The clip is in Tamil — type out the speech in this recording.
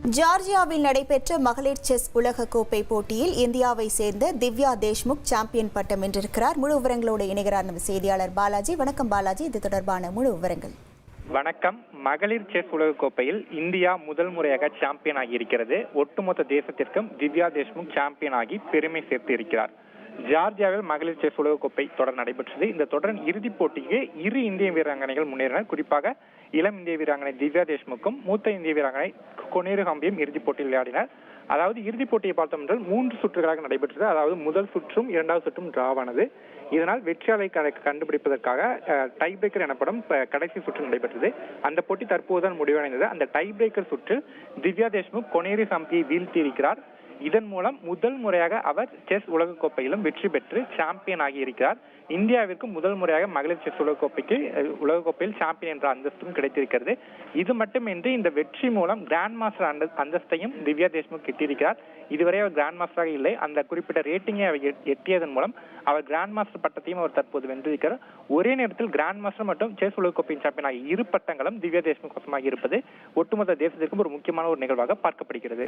ஜார்ஜியாவில் நடைபெற்ற மகளிர் செஸ் உலகக்கோப்பை போட்டியில் இந்தியாவை சேர்ந்த திவ்யா தேஷ்முக் சாம்பியன் பட்டம் வென்றிருக்கிறார். முழு விவரங்களோடு இணைகிறார் நம்ம செய்தியாளர் பாலாஜி. வணக்கம் பாலாஜி, இது தொடர்பான முழு விவரங்கள். வணக்கம். மகளிர் செஸ் உலகக்கோப்பையில் இந்தியா முதல் முறையாக சாம்பியன் ஆகி இருக்கிறது. ஒட்டுமொத்த தேசத்திற்கும் திவ்யா தேஷ்முக் சாம்பியன் ஆகி பெருமை சேர்த்து இருக்கிறார். ஜார்ஜியாவில் மகளிர் செஸ் உலகக்கோப்பை தொடர் நடைபெற்றது. இந்த தொடரின் இறுதிப் போட்டிக்கு இரு இந்திய வீராங்கனைகள் முன்னேறினர். குறிப்பாக இளம் இந்திய வீராங்கனை திவ்யா தேஷ்முக்கும் மூத்த இந்திய வீராங்கனை கொனேரு ஹம்பியும் இறுதிப் போட்டியில் விளையாடினர். அதாவது இறுதிப் போட்டியை பார்த்தோம் என்றால் 3 சுற்றுகளாக நடைபெற்றது. அதாவது முதல் சுற்றும் இரண்டாவது சுற்றும் டிராவானது. இதனால் வெற்றியாளரை கண்டுபிடிப்பதற்காக டை பிரேக்கர் எனப்படும் கடைசி சுற்று நடைபெற்றது. அந்த போட்டி தற்போதுதான் முடிவடைந்தது. அந்த டை பிரேக்கர் சுற்றில் திவ்யா தேஷ்முக் கொனேரு ஹம்பியை வீழ்த்தி இருக்கிறார். இதன் மூலம் முதல் முறையாக அவர் செஸ் உலகக்கோப்பையிலும் வெற்றி பெற்று சாம்பியன் ஆகி இருக்கிறார். இந்தியாவிற்கு முதல் முறையாக மகளிர் செஸ் உலகக்கோப்பையில் சாம்பியன் என்ற அந்தஸ்தும் கிடைத்திருக்கிறது. இது மட்டுமின்றி இந்த வெற்றி மூலம் கிராண்ட் மாஸ்டர் அந்தஸ்தையும் திவ்யா தேஷ்முக் எட்டியிருக்கிறார். இதுவரை அவர் கிராண்ட் மாஸ்டராக இல்லை. அந்த குறிப்பிட்ட ரேட்டிங்கை அவர் எட்டியதன் மூலம் அவர் கிராண்ட் மாஸ்டர் பட்டத்தையும் அவர் தற்போது வென்றிருக்கிறார். ஒரே நேரத்தில் கிராண்ட் மாஸ்டர் மற்றும் செஸ் உலகக்கோப்பையின் சாம்பியன் ஆகிய இரு பட்டங்களும் திவ்யா தேஷ்முக் வசமாகி இருப்பது ஒட்டுமொத்த தேசத்திற்கும் ஒரு முக்கியமான ஒரு நிகழ்வாக பார்க்கப்படுகிறது.